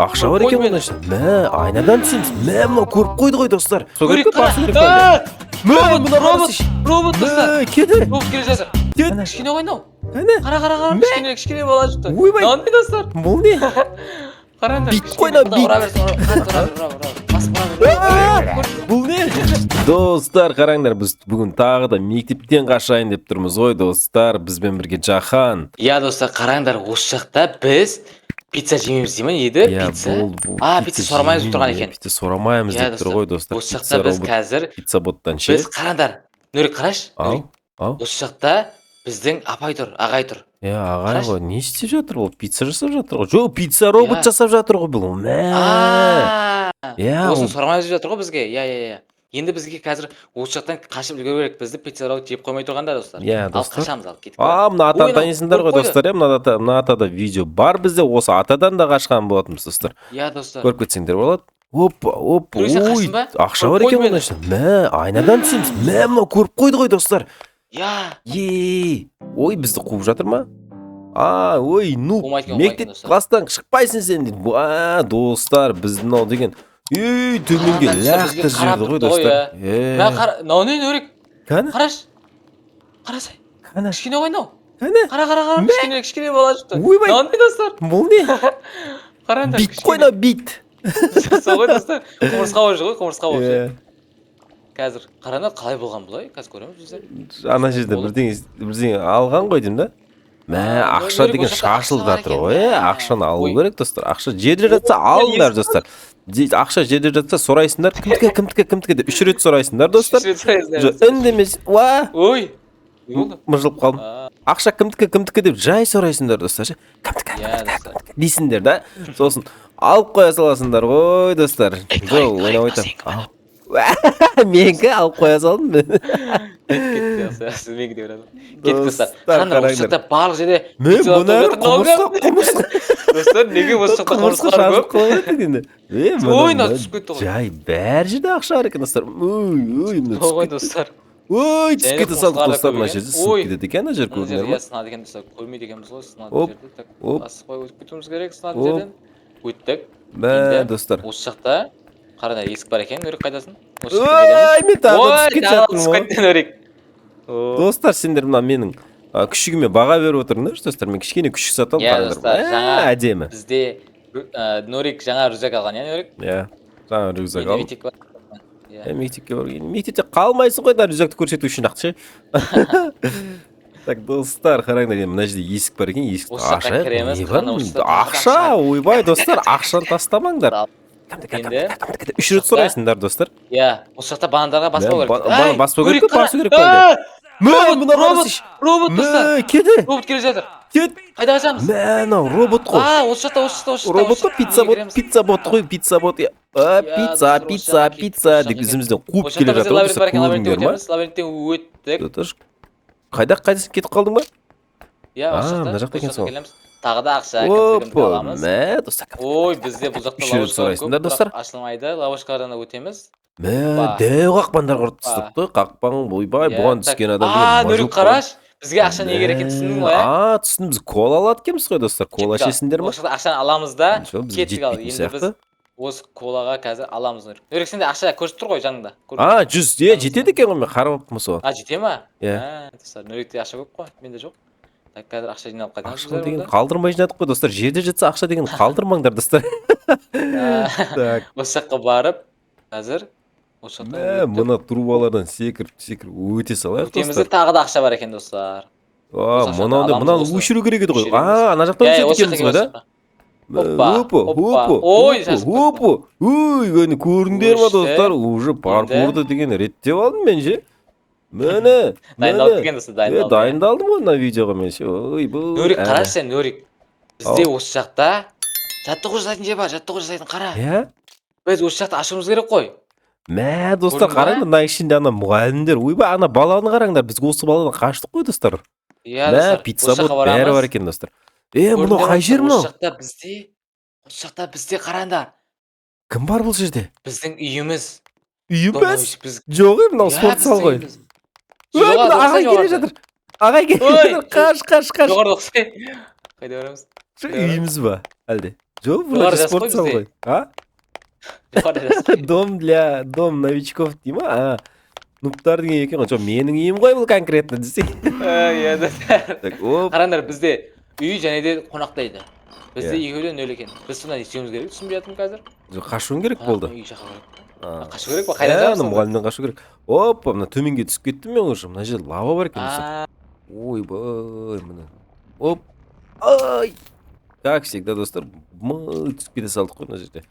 Ақша бар екен онда ішінде. Мә, айнадан түсеміз. Мә, мынау көріп қойды ғой достар. Көрейік Басу керек қара. Мә, мына Робот достар. Кеді. Робот келе жатыр. Кет. Кішкене ойнау. Әне. Қара. Кішкене бала шықты. Ойбай. Нандай достар. Бұл не? Қараңдар. Бит қой мына, бит. Ұра берсін. Басып ұра берсін. Бұл не? Достар, қараңдар, біз бүгін тағы да мектептен қашайын деп тұрмыз ғой, достар. Бізбен бірге Жахан. Иә достар, қараңдар, осы жақта біз пицца жемейміз деймін еді, пицца. Пицца сұрамаймыз деп тұрған екен. Пицца сұрамаймыз деп тұр ғой, достар. Осы жақта біз қазір пицца боттан ше. Біз қараңдар, Нұрик қараш. Ал. Осы жақта біздің апай тұр, ағай тұр. Ағай ғой, не істеп жатыр ол? Пицца жасап жатыр ғой. Жоқ, пицца робот жасап жатыр ғой бұл. Мә. Осын сұрамаймыз деп жатыр ғой бізге. Иә. Енді бізге қазір осы жақтан қашып үлгеру керек. Бізді пицца робот жеп қоймай тұрғанда достар. Достар. Ал қашамыз, ал кетіп. Мына атадан танисыңдар ғой достар. Мына атада видео бар бізде. Осы атадан да қашқан болатынбыз достар. Иә достар. Көріп кетсеңдер болады. Опа. Ой, ақша бар екен онда ішінде. Мә, айнадан түсеміз. Мә, мынау көріп қойды ғой достар. Иә. Ой, бізді қуып жатыр ма? Ой, мектеп класстан шықпайсың сен дейді. Достар, біздің ол деген. Төменге лақты жерді ғой достар. Не Нұрик? Кәні? Қараш. Қарасай. Кішкене ойнау. Кәні? Қара. Кішкене бала шықты. Ойбай. Нандай достар. Бұл не? Қараңдар. Бит қой мына, бит. Сол ғой достар. Құмырсқа болып жүр ғой, құмырсқа болып жүр. Қазір қараңдар қалай болған бұлай? Қазір көреміз біздер. Ана жерде бірдеңе алған ғой деймін да. Мә, ақша деген шашылып жатыр ғой. Ақшаны алу керек достар. Ақша жерде жатса алыңдар достар. Ақша жерде жатса сұрайсыңдар. Кімдікі деп 3 рет сұрайсыңдар достар. Үндемес. Ой. Мыжылып қалдым. Ақша кімдікі деп жай сұрайсыңдар достар. Кімдікі дейсіңдер да. Сосын алып қоя саласыңдар ғой достар. Жол ойнап айтам. Менікі алып қоя салдым. Менікі де біразы. Кетіп достар. Қандай осы жақта барлық жерде құмырсқа. Достар, неге осы жақта құмырсқа көп? Ойна түсіп кетті ғой. Жай, бәр жерде ақша бар екен достар. Ой, достар. Ой, түсіп кетті салдық достар. Мына жерде сынып кетеді екен, ана жер көрдіңдер ма? Сынады екен достар, көрмейді екенбіз ғой сынады жерді. Асықпай өтіп кетуіміз керек сынады жерден. Өттік. Бә, достар. Осы жақта қарада есік бар екен, Нұрик қайдасың? Ой, мен тағы түсіп кетті Нұрик. Достар, сендер мына менің күшігіме баға беріп отырыңдар, достар. Мен кішкене күшік сатып алып әдемі. Бізде Нұрик жаңа рюкзак алған, Нұрик? Иә, жаңа рюкзак алып. Мектепке барған. Мектепте қалмайсың ғой, рюкзакты көрсету үшін ше. Так, достар, қараңдар, мына жерде есік бар екен, есікті ашайық. Ақша, ойбай, достар, ақшаны тастамаңдар. 3 рет сұрайсыңдар, достар. Иә, осы жақта банандарға баспау керек. Баспау керек пе? Басу керек пе? Робот, достар. Кеді? Робот келе жатыр. Кет. Қайда қашамыз? Мә, робот қой. Осы жақта. Робот қой, пицца бот қой, пицца бот. Пицца деп ізімізден қуып келе жатыр. Лабиринттен өттік. Қайдасың, кетіп қалдың ба? Иә, мына жақта екенсің ғой. Тағы да ақша кімдігімді аламыз. Мә, достар. Ой, бізде бұл жақта лавашкалар көп, ашылмайды. Лавашкалардан өтеміз. Мә, дәу қақпандар құрып тастықты. Қақпан, ойбай, бұған түскен адам. Нұрик қараш. Бізге ақша не керек екенін түсіндің ғой? Түсіндім, біз кола алады екенбіз ғой, достар. Кола ішесіңдер ма? Осы ақшаны аламыз да, кеттік ал. Енді біз осы колаға қазір аламыз. Нұрик, сенде ақша көрсетіп тұр ғой жаныңда. 100, жетеді екен ғой, мен қарап отырмын соған. Жете ма? Иә. Нұрикте ақша көп қой, менде жоқ. Қазір ақша жиналып қайтамыз. Ақша деген қалдырмай жинадық қой, достар. Жерде жатса ақша деген қалдырмаңдар, достар. Осы жаққа барып, қазір Мына трубалардан секіріп өте салайық, достар. Өтемізде тағы да ақша бар екен, достар. Мынаны өшіру керек еді ғой. Ана жақтан өшіріп кетеміз ғой, да? Опа. Ой, көріңдер ма, достар? Уже паркурды деген реттеп алдым мен же. Міне. Дайындалдым ғой мына видеоға мен ше. Нұрик, қараш сен, Нұрик. Бізде осы жақта жаттығу жасайтын жер бар, жаттығу жасайтын қара. Иә? Біз осы жақта ашуымыз керек қой. Мә, достар, қараңдар, мына ішінде ана мұғалімдер, ойбай, ана баланы қараңдар, біз осы баладан қаштық қой, достар. Мә, пицца бот бәрі бар екен, достар. Мұнау қай жер мұнау? Осы жақта бізде қараңдар. Кім бар бұл жерде? Біздің үйіміз. Үйіміз? Жоқ, мұнау спорт сал ғой. Мұнау ағай келе жатыр. Ағай келе жатыр, қаш. Жоғарда ұқсай. Қайда барамыз? Үйіміз ба, әлде? Жоқ, Жоғары вроде жас қой спортзал бізде. ғой. А? Жоғары жас қой. Дом новичков дей ма? А. Нуптар деген екен ғой. Жоқ, менің үйім ғой бұл конкретно десе. Иә достар. Так, оп. Қараңдар, бізде үй және де қонақтайды. Бізде Иә. екеуден нөл екен. Біз содан істеуіміз керек, түсінбей жатырмын қазір. Жоқ, қашуың керек болды. Үй шақа керек. А. Қашу керек па? Қайдан Ана табасың? мұғалімнен қашу керек. Опа, мына төменге түсіп кеттім мен уже. Мына жерде лава бар екен достар. А, Ойбай, міне. Оп. Ай. Как всегда, достар, мы түсіп кете салдық қой мына жерде.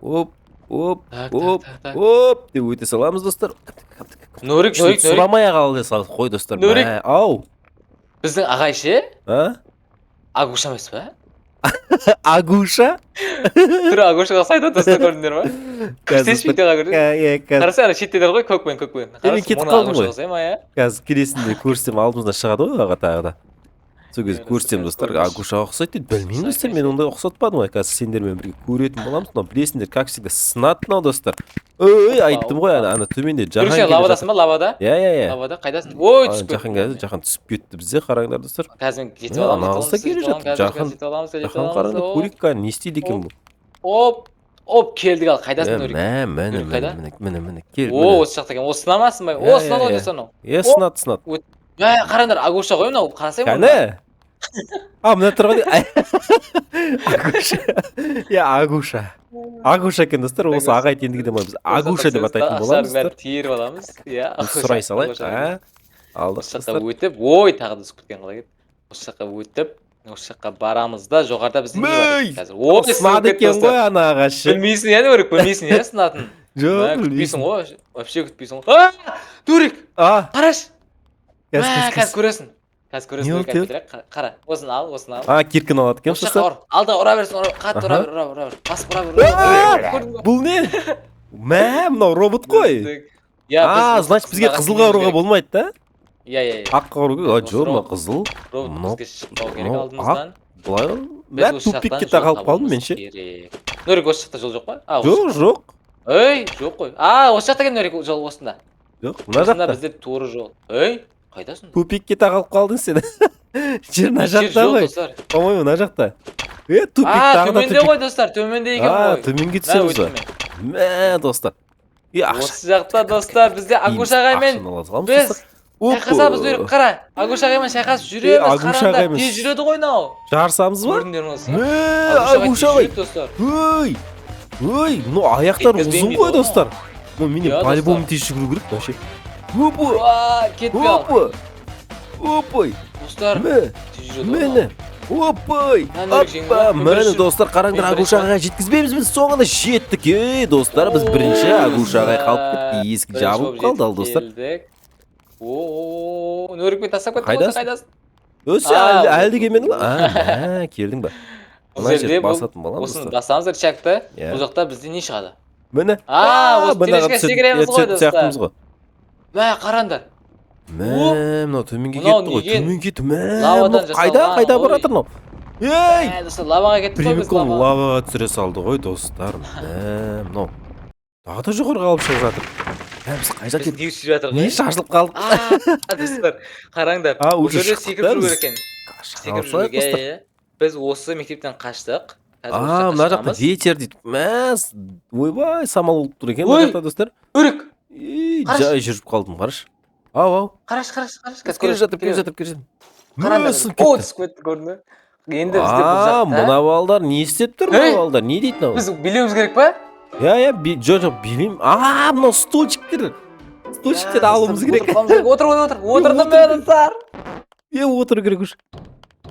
Оп, оп, Так, оп, так, так. оп деп өте саламыз, достар. Нөрік. Сұрамай қалды салдық қой, достар. Нөрік. Мә, ау. Біздің ағай ше? А? Агуша емес па? Агуша? Түрі Агушаға сайда достар көрдіңдер ма? Күрсес бейтеға көрдің? Қазір Қараса ана шеттедер ғой көкпен. кетіп Мұны қалдым ғой. Агушаға сай ма, я? келесінде көрсем алдымыздан шығады ғой аға тағы да. Сол кезде Иә, көрсем, достар, көріңіз. Агушаға ұқсайды дейді. Білмеймін, достар, мен ондай ұқсатпадым ғой. Қазір сендермен бірге көретін боламыз. Мынау білесіңдер, как всегда сынады мынау, достар. Ой, айттым ғой, ана төменде Түрік Жахан сен келе лавадасың ба, лавада? Иә. Лавада қайдасың? Ой, түсіп Жахан келді, Жахан түсіп кетті бізде, қараңдар, достар. Қазір мен жетіп Иә, аламыз. нағыз да келе жатыр. Жахан қараңдар, көрейік қана, не істейді екен бұл. Оп, келдік ал, қайдасың Нөрік? Міне, кел. О, осы жақта екен, осы сынамасын бай. Иә, О, сынады иә, ғой иә. достар мынау. Сынады. Қараңдар, Агуша ғой мынау, қарасай ғой. Кәне? А, мына тұрған Агуша. Агуша. Агуша екен, достар, осы ағай ендігіден біз Агуша деп атайтын боламыз, достар. Тиіріп аламыз. Иә, Сұрай салайық, Агуша. алдық, Осы жаққа достар. өтіп, ой, тағы да түсіп кеткен қалай кетті. Осы жаққа өтіп, осы жаққа барамыз да, жоғарыда бізде не бар екен қазір? Ой, Сынады екен ғой ана ағашы. Білмейсің, иә, Нөрік, білмейсің, иә, сынатын. Жоқ, Күтпейсің ғой, вообще күтпейсің ғой. Нөрік, қараш. Қазір көресің. Қазір Не көресің, болды? қара, осыны ал. Киркін алады екен, Осы жаққа достар. ұр, алда ұра берсін, қатты ұра бер, басып ұра бер. Бұл не? Мынау робот қой. Значит, бізге қызылға ұруға болмайды да? Иә. Аққа ұру керек. Жоқ, мына қызыл. Робот бізге шықпау керек алдымыздан. Былай тупикке тағалып қалдым мен ше. Нөрік, осы жақта жол жоқ па? Жоқ. Ей, жоқ қой. Осы жақта екен Нөрік, жол осында. Жоқ, мына Осында жақта. бізде тура жол. Ей, қайдасың? Тупикке тағалып қалдың сен. Жер мына жақта ғой. По-моему, мына жақта. Тупик тағы да төменде ғой достар, төменде екен ғой. Төменге түсеміз ба? Мә, достар. Осы жақта достар, бізде Агуша ағаймен біз шайқасамыз Нөрік, қара. Агуша ағаймен шайқасып жүреміз, қараңдар. Тез жүреді ғой мынау. Жарысамыз ба? Көрдіңдер ме осы? Агуша ағай. достар. Ой, мынау аяқтар ұзын ғой, достар. Мен по-любому тез жүгіру керек вообще. Кетпей ал. Опай. Достар, Міне. тез жүреді ғой. Опай. Міне, достар, қараңдар, Агуша ағайға жеткізбейміз, біз соңында жеттік. Достар, біз бірінші Агуша ағай қалып кетті. Есік жабылып қалды ал, достар. Нөрікпен тастап кетті ғой, қайдасың? Өсі, әлді келмедің ба? Келдің ба? Мына жерде басатын боламыз, осыны достар. басамыз рычагты. Иә. Бұл жақта бізде не шығады? Міне. Осы тележке секіреміз ғой, достар. Қараңдар. Мынау төменге кетті ғой, төмен кетті. Лавадан жасалған, Қайда баратыр мынау? Достар, лаваға кеттік қой біз, Прямиком лаваға түсіре салды ғой, достар. Мынау тағы да жоғарыға алып шығып жатыр. Біз қайда Біз кеттік? не түсіп жатыр ғой? Не шашылып қалдық? Достар, қараңдар. Уже Осы жерде шықтық секіріп та жүру біз. керек екен. Секіріп Алсайық, жүру достар. керек. Біз осы мектептен қаштық. Мына жақта ветер дейді. Ойбай, самал болып тұр екен мына жақта, достар. Нөрік, Жай жүріп қалдым, қараш. Ау. қараш. Келе жатыр. Қараңдар. Түсіп кетті. Түсіп кетті, көрдің бе? Енді бізде бұл жақта. Мына балдар не істеп тұр, мына балдар? Не дейді мынау? Біз билеуіміз керек па? Жоқ, білмеймін. Мынау стульчиктер. Стульчиктерді алуымыз керек. Отырдым бе, достар? Отыру керек уж.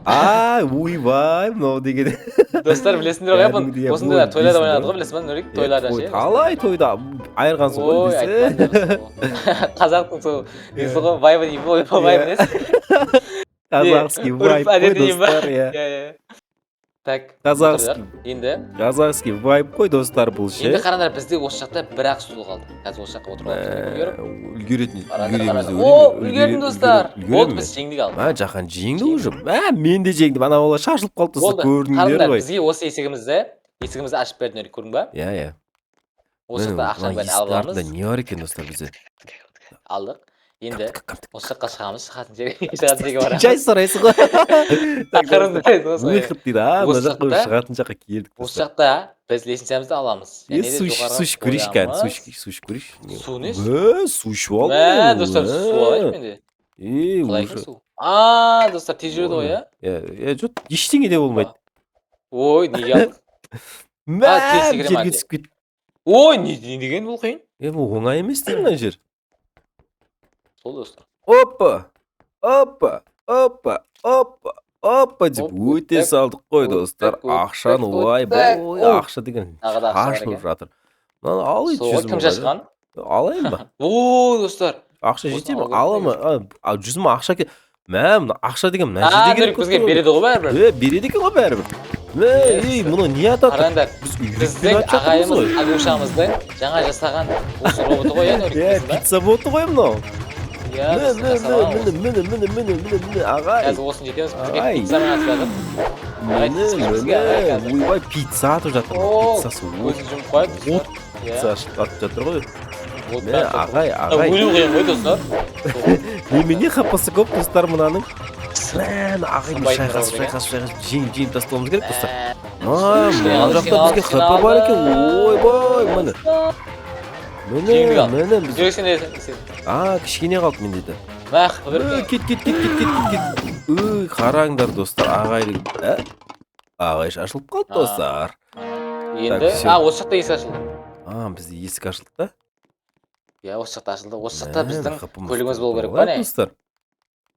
Ойбай, мынау деген. Достар, білесіңдер ғой, бұл осындай тойларда ойнадық ғой, білесің ба, Нөрік? Тойларда ше. Талай тойда айырғансың ғой Ой, бізде. айтпаңдар. Қазақтың сол несі ғой, вайбы емес. Казахский вайб қой, достар. Так, Казахский. енді Казахский вайб қой, достар, бұл ше. енді қараңдар, бізде осы жақта бір-ақ стул қалды. Қазір осы жаққа отырып Үлгереміз. үлгердім, достар. Болды, біз жеңдік ал. Жахан жеңді уже. Мен де жеңдім. Ана бала шашылып қалды, достар, көрдіңдер қараңдар, ғой. бізге осы есігімізді ашып берді, Нөрік, көрдің ба? Иә. Осы жақта ақшаны бәрін алып аламыз. Не бар екен, достар, бізде? Алдық. Енді осы жаққа шығамыз, шығатын жерге барамыз. жай сұрайсың ғой. Тақырыбын осылай. Выход дейді. Мына жаққа шығатын жаққа келдік. Осы жақта біз лестницамызды аламыз. Және де Су жоғары ішкіриш кән, қоямыз. су ішкіриш. Су не? Су ішіп ал. Мә, достар, су алайын менде. Қалай екен уже. су? Достар, тез жүреді ғой, Жоқ, ештеңе де болмайды. Ой, неге алдық? Мә, тез секірем жерге әлде. түсіп кет. Ой, не деген бұл қиын? Бұл оңай емес деймін мына жер. Сол достар. Опа, деп өте салдық қой достар. Ақшаны ойбай, ақша деген шашылып жатыр. Мынаны алайын 100 кім шашқан? Алайын ба? Достар. Ақша жете ме? Аламы? 100 мың ақша ке. Мә, ақша деген мына жерде керек. Бізге береді ғой бәрібір. Береді екен ғой бәрібір. Мұны не атады? Қараңдар, біздің ағайымыз Агушамыздың жаңа жасаған осы роботы ғой, пицца боты ғой мынау. Міне, ағай. қазір осын жетеміз, бізге пиццамен атып жатыр. Ойбай, пицца атып жатыр. Пиццасы. Өзін жұмып қойып. Пицца атып жатыр ғой. Ағай. Өлу қиын ғой, достар. Немене қапасы көп достар мынаның. Ағайын шайқасып жең тастауымыз керек достар. Мына жақта бізге қапа бар екен. Ойбай, міне. Міне біз. Кішкене қалды мен деді. Кет. Қараңдар достар, ағай шашылып қалды достар. Енді, осы жақта есік ашылды. Бізде есік ашылды да? Осы жақта ашылды. Осы жақта біздің көлігіміз болу керек па не?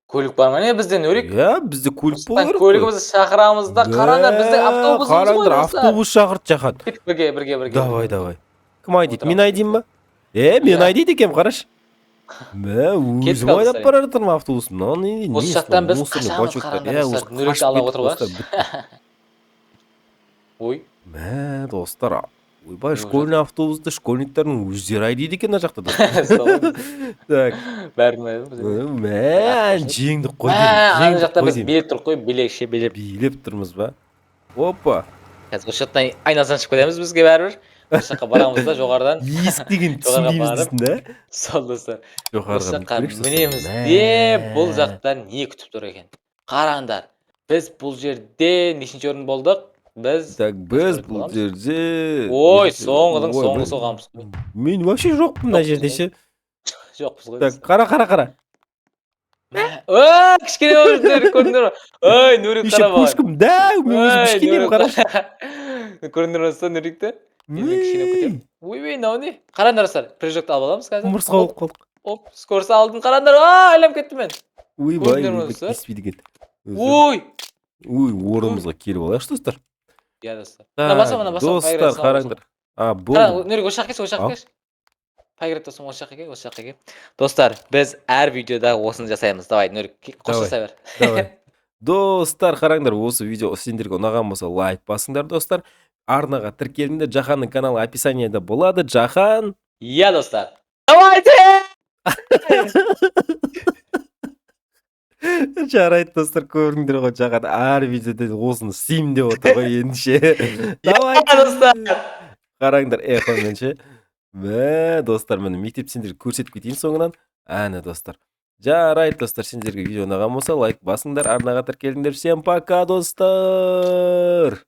Көлік бар ма не бізден өрек? Бізде көлік болу керек. Көлігімізді шақырамыз да, қараңдар, бізде автобусымыз ғой. Қараңдар, автобус шақырт жақан. Бірге. Давай. Кім айдейді? Мен айдеймін ба? Мен айдейді екем, қараш. Өзім айдап барар тұрмын автобусым. Осы жақтан біз қашамыз, қараңдар, нөрекі ала отырып алайықшы. Ой. Достар, ойбай, школьный автобусты школьниктардың өздері айдейді екен мына жақта. Так. Бәрін айдайды. Жеңдік қой. Ана жақта біз билеп тұрық қой, билекше билеп. Билеп тұрмыз ба? Опа. Қазір осы жақтан айналсынан шығып кетеміз бізге бәрібір. Осы жаққа барамыз да жоғарыдан. Есік деген түсінбейміз дейсің да? Сол достар. Осы Жоғарыдан жаққа мінеміз де бұл жақтан не күтіп тұр екен? Қараңдар, біз бұл жерде нешінші орын болдық? Біз бұл жерде... Ой, соңғының соңғы соғамыз. Мен вообще жоқпын мына жерде ше. Жоқпыз ғой. Так, қара. Кішкене өмірдер, көріндер. Ой, нөрек қара бар. Пушкам, мен өзім кішкенем қараш. Көріндер болса нөректі. Кішкене көтем. Ойбай, мынау не? Қараңдар достар, прыжокты алып аламыз қазір. Құмырсқа болып қалдық. Оп, скорсы алдым, қараңдар. Айлам кеттім мен. Ойбай, еспейді екен. Ой, орнымызға келіп алайықшы достар. Достар. Достар, қараңдар. Қараң, нөрек осы жаққа кеш. Пайгрет досым осы жаққа кел. Достар, біз әр видеода осыны жасаймыз. Давай, нөрек, қоштаса бер. Давай. Достар, қараңдар, осы видео сендерге ұнаған болса лайк басыңдар достар. Арнаға тіркеліңдер, Жаханның каналы описанияда болады. Жахан. Достар. Давайте! Жарайды достар, көріңдер ғой, Жахан әр видеода осыны істеймін деп отыр ғой ендіше. Давайте достар. Қараңдар, қоймен ше. Достар, мені мектеп сендерге көрсетіп кетейін соңынан. Достар. Жарайды достар, сендерге видео ұнаған болса лайк басыңдар, арнаға тіркеліңдер. Всем пока достар.